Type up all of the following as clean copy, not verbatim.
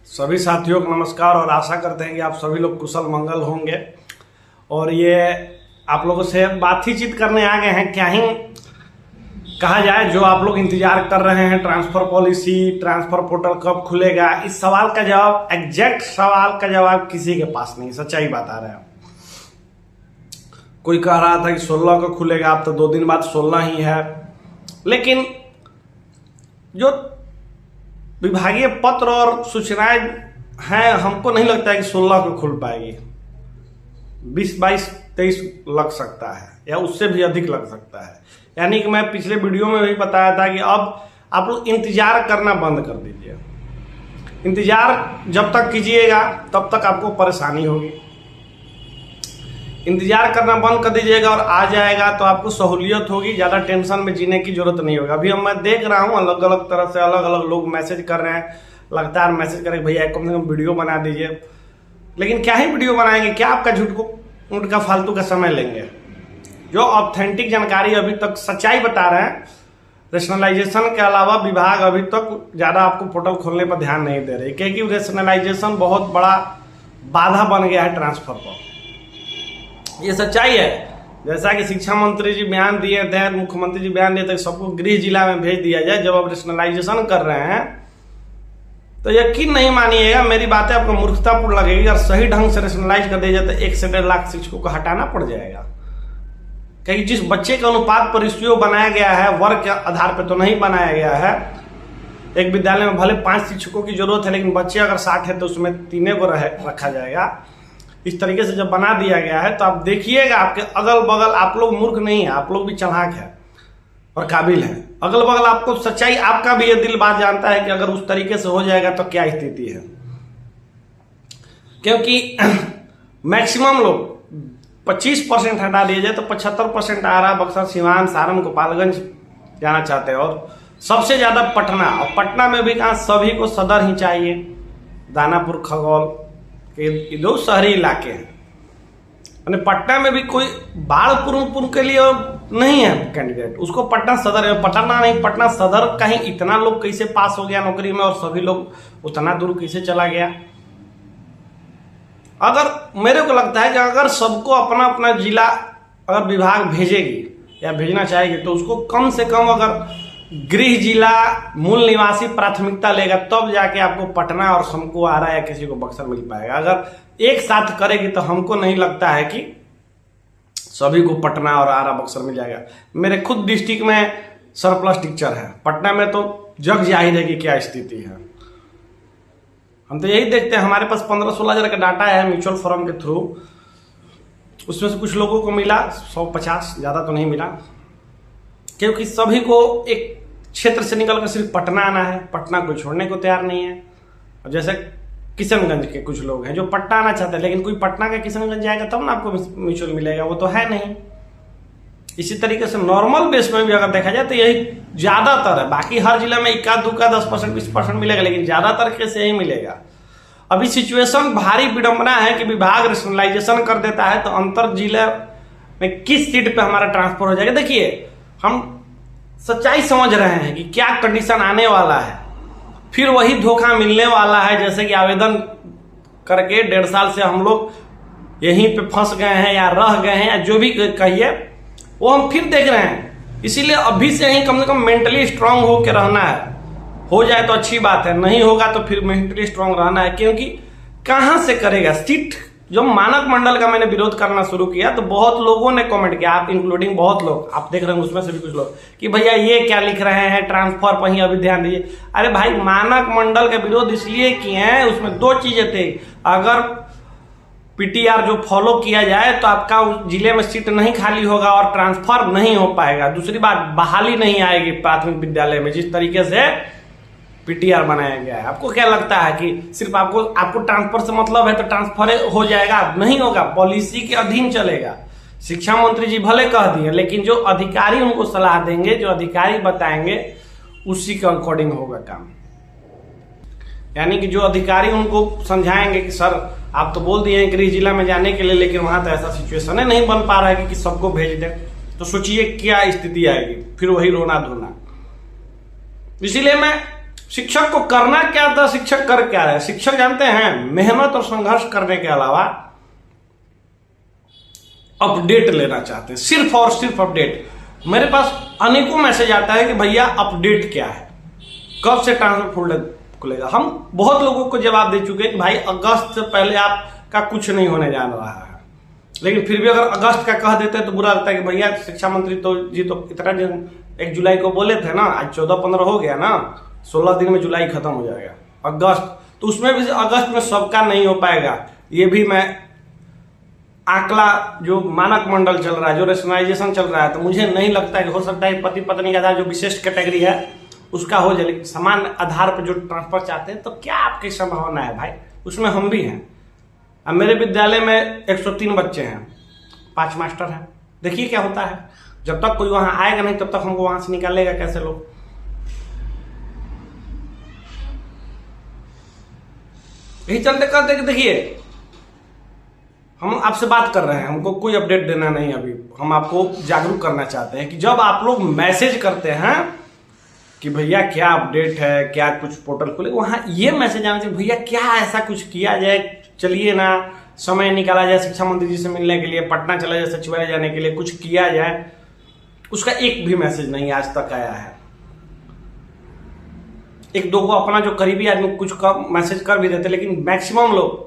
सभी साथियों को नमस्कार और आशा करते हैं कि आप सभी लोग कुशल मंगल होंगे। और ये आप लोगों से बातचीत करने आ गए हैं, क्या ही कहा जाए। जो आप लोग इंतजार कर रहे हैं, ट्रांसफर पॉलिसी, ट्रांसफर पोर्टल कब खुलेगा, इस सवाल का जवाब, एग्जैक्ट सवाल का जवाब किसी के पास नहीं। सच्चाई बता रहे हैं। कोई कह रहा था कि 16 को खुलेगा, अब तो 2 दिन बाद 16 ही है। लेकिन जो विभागीय पत्र और सूचनाएं हैं, हमको नहीं लगता है कि 16 को खुल पाएगी। 20, 22, 23 लग सकता है या उससे भी अधिक लग सकता है। यानी कि मैं पिछले वीडियो में भी बताया था कि अब आप लोग इंतजार करना बंद कर दीजिए। इंतजार जब तक कीजिएगा तब तक आपको परेशानी होगी। इंतजार करना बंद कर दीजिएगा और आ जाएगा तो आपको सहूलियत होगी, ज़्यादा टेंशन में जीने की जरूरत नहीं होगा। अभी मैं देख रहा हूँ अलग अलग तरह से अलग अलग लोग मैसेज कर रहे हैं, लगातार मैसेज करें भैया कम से कम वीडियो बना दीजिए। लेकिन क्या ही वीडियो बनाएंगे, क्या आपका झूठ का फालतू का समय लेंगे। जो ऑथेंटिक जानकारी अभी तक सच्चाई बता रहे हैं, रेशनलाइजेशन के अलावा विभाग अभी तक ज़्यादा आपको पोर्टल खोलने पर ध्यान नहीं दे रहे, क्योंकि रेशनलाइजेशन बहुत बड़ा बाधा बन गया है ट्रांसफर पर। ये सच्चाई है। जैसा कि शिक्षा मंत्री जी बयान दिए थे, मुख्यमंत्री जी बयान दिए थे, सबको गृह जिला में भेज दिया जाए। जब आप रेशनलाइजेशन कर रहे हैं तो यकीन नहीं मानिएगा, मेरी बातें आपको मूर्खतापूर्ण लगेगी। अगर सही ढंग से रेशनलाइज कर दिया जाए तो 1 से 1.5 लाख शिक्षकों को हटाना पड़ जाएगा। क्योंकि जिस बच्चे के अनुपात पर रेशियो बनाया गया है, वर्ग के आधार पर तो नहीं बनाया गया है। एक विद्यालय में भले 5 शिक्षकों की जरूरत है, लेकिन बच्चे अगर 60 है तो उसमें 3 को रखा जाएगा। इस तरीके से जब बना दिया गया है तो आप देखिएगा, आपके अगल बगल, आप लोग मूर्ख नहीं है, आप लोग भी चालाक है और काबिल है। अगल बगल आपको सच्चाई, आपका भी ये दिल बात जानता है कि अगर उस तरीके से हो जाएगा तो क्या स्थिति है। क्योंकि मैक्सिमम लोग 25% हटा दिया जाए तो 75% आरा, बक्सर, सिवान, सारण, गोपालगंज जाना चाहते हैं। और सबसे ज्यादा पटना, और पटना में भी कहाँ, सभी को सदर ही चाहिए। दानापुर, खगौल के दो शहरी इलाके हैं। पटना में भी कोई बाढ़ के लिए नहीं है कैंडिडेट, उसको पटना सदर है। पटना नहीं, पटना सदर कहीं इतना लोग कैसे पास हो गया नौकरी में और सभी लोग उतना दूर कैसे चला गया। अगर मेरे को लगता है कि अगर सबको अपना अपना जिला अगर विभाग भेजेगी या भेजना चाहेगी तो उसको कम से कम अगर गृह जिला मूल निवासी प्राथमिकता लेगा, तब जाके आपको पटना और हमको आ रहा है या किसी को बक्सर मिल पाएगा। अगर एक साथ करेगी तो हमको नहीं लगता है कि सभी को पटना और आरा, बक्सर मिल जाएगा। मेरे खुद डिस्ट्रिक्ट में सरप्लस टीचर है, पटना में तो जग जाहिर है कि क्या स्थिति है। हम तो यही देखते हैं, हमारे पास 15-16 हजार का डाटा है म्यूचुअल फॉरम के थ्रू। उसमें से कुछ लोगों को मिला 150, ज्यादा तो नहीं मिला, क्योंकि सभी को एक क्षेत्र से निकलकर सिर्फ पटना आना है। पटना को छोड़ने को तैयार नहीं है। और जैसे किशनगंज के कुछ लोग हैं जो पटना आना चाहते हैं, लेकिन कोई पटना का किशनगंज जाएगा तब ना आपको म्यूचुअल मिलेगा, वो तो है नहीं। इसी तरीके से नॉर्मल बेस में भी अगर देखा जाए तो यही ज्यादातर है। बाकी हर जिला में इक्का दुक्का 10%, 20% मिलेगा, लेकिन ज्यादातर केस यही मिलेगा। अभी सिचुएशन भारी विडंबना है कि विभाग रेशनलाइजेशन कर देता है तो अंतर जिले में किस सीट पे हमारा ट्रांसफर हो जाएगा। देखिए, हम सच्चाई समझ रहे हैं कि क्या कंडीशन आने वाला है, फिर वही धोखा मिलने वाला है। जैसे कि आवेदन करके 1.5 साल से हम लोग यहीं पे फंस गए हैं या रह गए हैं या जो भी कहिए, वो हम फिर देख रहे हैं। इसीलिए अभी से ही कम से कम मेंटली स्ट्रांग होकर रहना है। हो जाए तो अच्छी बात है, नहीं होगा तो फिर मेंटली स्ट्रांग रहना है। क्योंकि कहां से करेगा सीट। जब मानक मंडल का मैंने विरोध करना शुरू किया तो बहुत लोगों ने कमेंट किया, आप इंक्लूडिंग बहुत लोग, आप देख रहे हैं उसमें से भी कुछ लोग, कि भैया ये क्या लिख रहे हैं, ट्रांसफर पर ही अभी ध्यान दीजिए। अरे भाई, मानक मंडल का विरोध इसलिए किए हैं, उसमें 2 चीजें थे। अगर पीटीआर जो फॉलो किया जाए तो आपका उस जिले में सीट नहीं खाली होगा और ट्रांसफर नहीं हो पाएगा। दूसरी बात, बहाली नहीं आएगी प्राथमिक विद्यालय में जिस तरीके से पीटीआर बनाया गया है। आपको क्या लगता है कि सिर्फ आपको ट्रांसफर से मतलब है तो ट्रांसफर हो जाएगा? नहीं होगा, पॉलिसी के अधीन चलेगा। शिक्षा मंत्री जी भले कह दिए, लेकिन जो अधिकारी उनको सलाह देंगे, जो अधिकारी बताएंगे, उसी के अकॉर्डिंग होगा काम। यानी कि जो अधिकारी उनको समझाएंगे कि सर आप तो बोल दिए हैं गृह जिला में जाने के लिए, लेकिन वहां तो ऐसा सिचुएशन है, नहीं बन पा रहा है कि सबको भेज दें, तो सोचिए क्या स्थिति आएगी, फिर वही रोना धोना। इसीलिए मैं शिक्षक को करना क्या था, शिक्षक कर क्या रहे? शिक्षक जानते हैं मेहनत और संघर्ष करने के अलावा अपडेट लेना चाहते हैं, सिर्फ और सिर्फ अपडेट। मेरे पास अनेकों मैसेज आता है कि भैया अपडेट क्या है, कब से ट्रांसफर फोल्डर खुलेगा। हम बहुत लोगों को जवाब दे चुके हैं कि भाई अगस्त से पहले आपका कुछ नहीं होने जा रहा है, लेकिन फिर भी अगर अगस्त का कह देते हैं तो बुरा लगता है कि भैया शिक्षा मंत्री तो इतना दिन 1 जुलाई को बोले थे ना, आज 14-15 हो गया ना, 16 दिन में जुलाई खत्म हो जाएगा, अगस्त तो उसमें भी अगस्त में सबका नहीं हो पाएगा। ये भी मैं आंकड़ा जो मानक मंडल चल रहा है, जो रेशनलाइजेशन चल रहा है, तो मुझे नहीं लगता है कि हो सकता है पति पत्नी का आधार जो विशेष कैटेगरी है उसका हो जाए, लेकिन समान आधार पर जो ट्रांसफर चाहते हैं तो क्या आपकी संभावना है भाई? उसमें हम भी हैं। अब मेरे विद्यालय में 103 बच्चे हैं, 5 मास्टर हैं, देखिए क्या होता है। जब तक कोई वहां आएगा नहीं तब तक हमको वहां से निकालेगा कैसे लोग? यही चलते करते कि देखिए हम आपसे बात कर रहे हैं, हमको कोई अपडेट देना नहीं, अभी हम आपको जागरूक करना चाहते हैं कि जब आप लोग मैसेज करते हैं कि भैया क्या अपडेट है, क्या कुछ पोर्टल खुले, वहां ये मैसेज आना चाहिए भैया क्या ऐसा कुछ किया जाए, चलिए ना समय निकाला जाए शिक्षा मंत्री जी से मिलने के लिए, पटना चला जाए सचिवालय जाने के लिए, कुछ किया जाए। उसका एक भी मैसेज नहीं आज तक आया है। 1-2 को अपना जो करीबी आदमी कुछ कम मैसेज कर भी देते, लेकिन मैक्सिमम लोग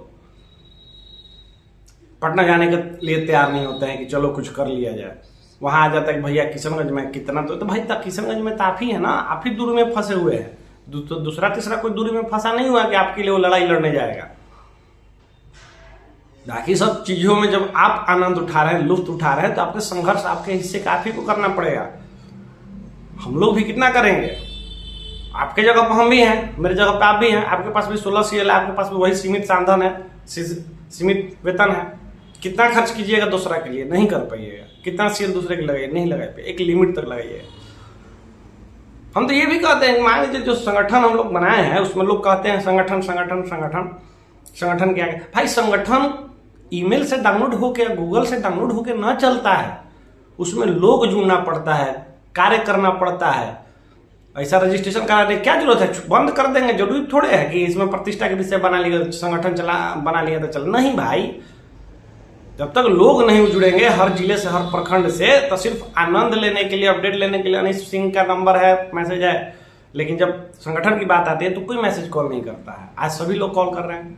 पटना जाने के लिए तैयार नहीं होते हैं कि चलो कुछ कर लिया जाए। वहां आ जाता है कि भैया किशनगंज में कितना, तो भाई तक किशनगंज में तो आप ही है ना, आप ही दूरी में फंसे हुए हैं, तो दूसरा तीसरा कोई दूरी में फंसा नहीं हुआ कि आपके लिए वो लड़ाई लड़ने जाएगा। बाकी सब चीजों में जब आप आनंद उठा रहे हैं, लुत्फ उठा रहे हैं, तो आपके संघर्ष आपके हिस्से का आप ही को करना पड़ेगा। हम लोग भी कितना करेंगे? आपके जगह पर हम भी हैं, मेरे जगह पे आप भी हैं, आपके पास भी 16 CL है, आपके पास भी वही सीमित साधन है, सीमित वेतन है। कितना खर्च कीजिएगा दूसरा के लिए? नहीं कर पाइएगा। कितना CL दूसरे के लगाइए? नहीं लगा पाइए, एक लिमिट तक लगाइए। हम तो ये भी कहते हैं, मान लीजिए जो संगठन हम लोग बनाए हैं उसमें लोग कहते हैं संगठन संगठन संगठन संगठन क्या है भाई? संगठन ईमेल से डाउनलोड होके या गूगल से डाउनलोड होके ना चलता है, उसमें लोग जुड़ना पड़ता है, कार्य करना पड़ता है। ऐसा रजिस्ट्रेशन कराने की क्या जरूरत है? बंद कर देंगे, जरूरी थोड़े है कि इसमें प्रतिष्ठा के विषय बना लिया, संगठन बना लिया तो चल। नहीं भाई, जब तक लोग नहीं जुड़ेंगे हर जिले से, हर प्रखंड से, तो सिर्फ आनंद लेने के लिए, अपडेट लेने के लिए अनिश सिंह का नंबर है, मैसेज है, लेकिन जब संगठन की बात आती है तो कोई मैसेज कॉल नहीं करता है। आज सभी लोग कॉल कर रहे हैं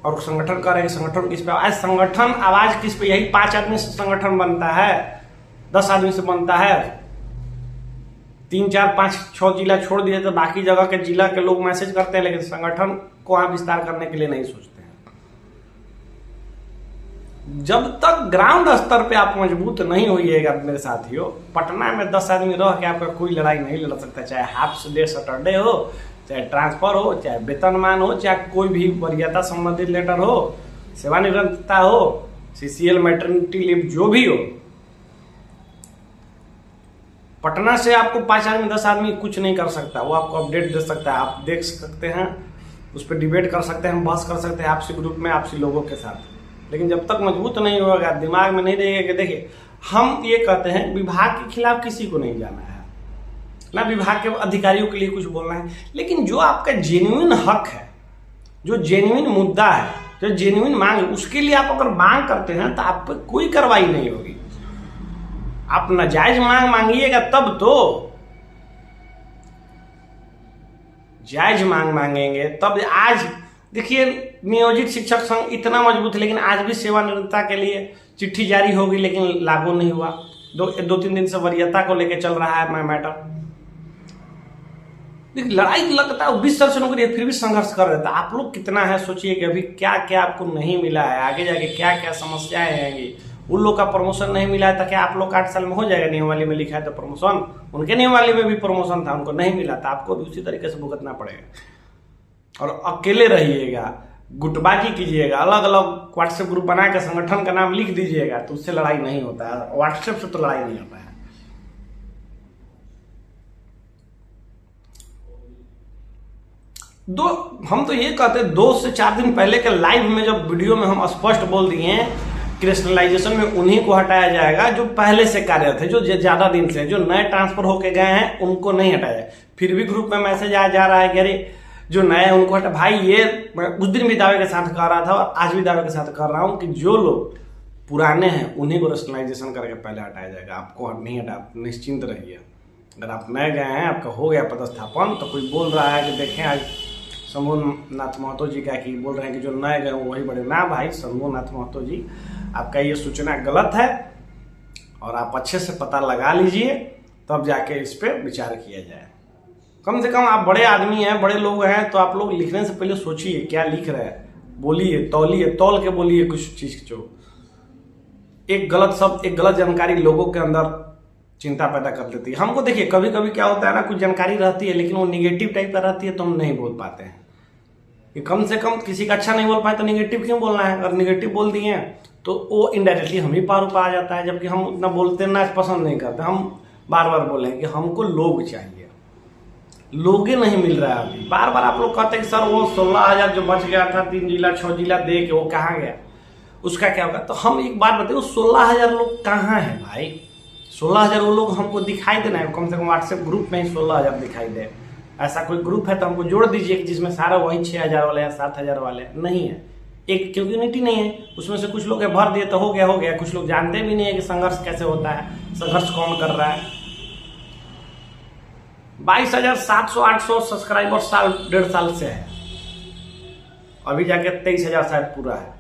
और संगठन कर रहे हैं। संगठन किस पे? आज संगठन आवाज किस पे? यही 5 आदमी से संगठन बनता है, 10 आदमी से बनता है। 3, 4, 5, 6 जिला छोड़ दिए तो बाकी जगह के जिला के लोग मैसेज करते हैं, लेकिन संगठन को वहां विस्तार करने के लिए नहीं सोचते हैं। जब तक ग्राउंड स्तर पे आप मजबूत नहीं होइएगा मेरे साथियों, पटना में 10 आदमी रह के आपका कोई लड़ाई नहीं लड़ सकता, चाहे हाफ डे सैटरडे हो, चाहे ट्रांसफर हो, चाहे वेतनमान हो, चाहे कोई भी वरीयता संबंधित लेटर हो, सेवानिवृत्तता हो, CCL, मैटरनिटी लीव, जो भी हो। पटना से आपको 5 आदमी 10 आदमी कुछ नहीं कर सकता, वो आपको अपडेट दे सकता है, आप देख सकते हैं, उस पर डिबेट कर सकते हैं, बहस कर सकते हैं आपसी ग्रुप में, आपसी लोगों के साथ। लेकिन जब तक मजबूत नहीं होगा, दिमाग में नहीं रहेगा कि देखिए हम ये कहते हैं विभाग के खिलाफ किसी को नहीं जाना है, ना विभाग के अधिकारियों के लिए कुछ बोलना है, लेकिन जो आपका जेन्युइन हक है, जो जेन्युइन मुद्दा है, जो जेन्युइन मांग है, उसके लिए आप अगर मांग करते हैं तो आप पर कोई कार्रवाई नहीं होगी। आप नाजायज मांग मांगिएगा तब तो, जायज मांग मांगेंगे तब। आज देखिए नियोजित शिक्षक संघ इतना मजबूत है, लेकिन आज भी सेवानिवृत्ता के लिए चिट्ठी जारी होगी, लेकिन लागू नहीं हुआ। 2-3 दिन से वरीयता को लेकर चल रहा है मैटर। लड़ाई लगता है 20 साल से नौकरी है, फिर भी संघर्ष कर रहे थे। आप लोग कितना है सोचिए कि अभी क्या क्या आपको नहीं मिला है, आगे जाके क्या क्या समस्याएं आएंगी। उन लोग का प्रमोशन नहीं मिला है तो क्या आप लोग 8 साल में हो जाएगा? नियमावली में लिखा है तो प्रमोशन, उनके नियमावली में भी प्रमोशन था, उनको नहीं मिला था, आपको भी उसी तरीके से भुगतना पड़ेगा। और अकेले रहिएगा, गुटबाजी कीजिएगा, अलग अलग व्हाट्सएप ग्रुप बना के संगठन का नाम लिख दीजिएगा, तो उससे लड़ाई नहीं होता है। व्हाट्सएप से तो लड़ाई नहीं होता है। हम तो ये कहते हैं 2 से 4 दिन पहले के लाइव में जब वीडियो में हम स्पष्ट बोल दिए हैं कि रेशनलाइजेशन में उन्हीं को हटाया जाएगा जो पहले से कार्यरत है, जो ज्यादा दिन से, जो नए ट्रांसफर होके गए हैं उनको नहीं हटाया जाए। फिर भी ग्रुप में मैसेज आ जा रहा है कि अरे जो नए हैं उनको हटा। भाई ये मैं उस दिन भी दावे के साथ कर रहा था और आज भी दावे के साथ कर रहा हूँ कि जो लोग पुराने हैं उन्हीं को रेशनलाइजेशन करके पहले हटाया जाएगा। आपको नहीं हटा, निश्चिंत रहिए। अगर आप नए गए हैं, आपका हो गया पदस्थापन, तो कोई बोल रहा है कि देखें आज शंभू नाथ महतो जी का कि बोल रहे हैं कि जो नए गए वही बड़े। ना भाई, शंभू नाथ महतो जी, आपका ये सूचना गलत है और आप अच्छे से पता लगा लीजिए, तब जाके इस पर विचार किया जाए। कम से कम आप बड़े आदमी हैं, बड़े लोग हैं, तो आप लोग लिखने से पहले सोचिए क्या लिख रहे हैं, बोलिए, तौल के बोलिए कुछ चीज। जो एक गलत शब्द, एक गलत जानकारी लोगों के अंदर चिंता पैदा कर देती है। हमको देखिए कभी कभी क्या होता है ना, कुछ जानकारी रहती है लेकिन वो निगेटिव टाइप का रहती है तो हम नहीं बोल पाते हैं कि कम से कम किसी का अच्छा नहीं बोल पाए तो निगेटिव क्यों बोलना है। अगर निगेटिव बोल दिए तो वो इनडायरेक्टली हम ही पार आ जाता है, जबकि हम उतना बोलते ना पसंद नहीं करते। हम बार बार बोलें कि हमको लोग चाहिए, लोगे नहीं मिल रहा है अभी। बार बार आप लोग कहते हैं कि सर वो 16,000 जो बच गया था 3 जिला 6 जिला दे के, वो कहाँ गया, उसका क्या होगा। तो हम एक बात बताइए, 16,000 लोग कहाँ है भाई? 16,000 वो लोग हमको दिखाई देना है, कम से कम व्हाट्सएप ग्रुप में ही 16,000 दिखाई दे। ऐसा कोई ग्रुप है तो हमको जोड़ दीजिए कि जिसमें सारा वही 6,000 वाले या 7,000 वाले। नहीं है, एक कम्युनिटी नहीं है, उसमें से कुछ लोग भर दिए तो हो गया। कुछ लोग जानते भी नहीं है कि संघर्ष कैसे होता है, संघर्ष कौन कर रहा है। 22,700-800 सब्सक्राइबर साल 1.5 साल से है, अभी जाके 23,000 शायद पूरा है।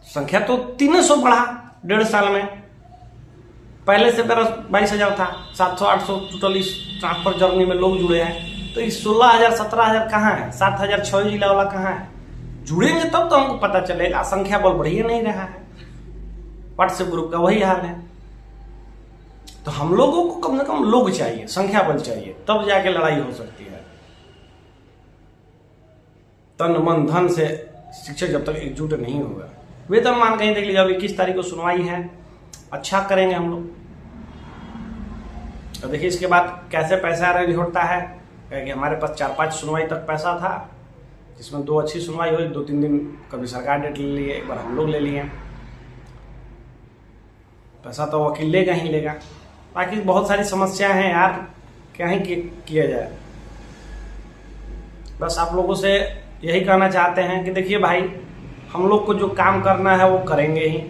संख्या तो 300 बढ़ा 1.5 साल में। पहले से मेरा 22,000 था, 700-800 टोटल इस ट्रांसफर जर्नी में लोग जुड़े हैं। तो इस 16,000 17,000 कहाँ है? 7,000 6 जिला वाला कहाँ है? जुड़ेंगे तब तो हमको पता चलेगा। संख्या बल बढ़ ही नहीं रहा है, व्हाट्सएप ग्रुप का वही हाल है। तो हम लोगों को कम से कम लोग चाहिए, संख्या बल चाहिए, तब जाके लड़ाई हो सकती है। तन मन धन से शिक्षक जब तक एकजुट नहीं होगा। वेतनमान कहीं देख लीजिए, अभी 21 तारीख को सुनवाई है, अच्छा करेंगे हम लोग। तो देखिए इसके बाद कैसे पैसा रेडी होता है, क्योंकि हमारे पास 4-5 सुनवाई तक पैसा था, जिसमें 2 अच्छी सुनवाई हुई, 2-3 दिन कभी सरकार डेट ले लिए, एक बार हम लोग ले लिए। पैसा तो वकील लेगा ही लेगा। बाकी बहुत सारी समस्याएं हैं यार, क्या ही किया जाए। बस आप लोगों से यही कहना चाहते हैं कि देखिए भाई, हम लोग को जो काम करना है वो करेंगे ही,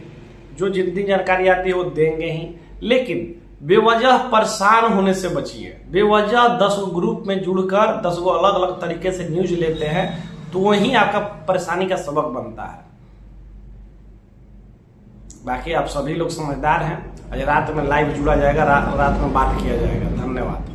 जो जितनी जानकारी आती है वो देंगे ही, लेकिन बेवजह परेशान होने से बचिए। बेवजह 10 ग्रुप में जुड़कर 10 अलग अलग तरीके से न्यूज लेते हैं तो वही आपका परेशानी का सबक बनता है। बाकी आप सभी लोग समझदार हैं। आज रात में लाइव जुड़ा जाएगा, रात में बात किया जाएगा। धन्यवाद।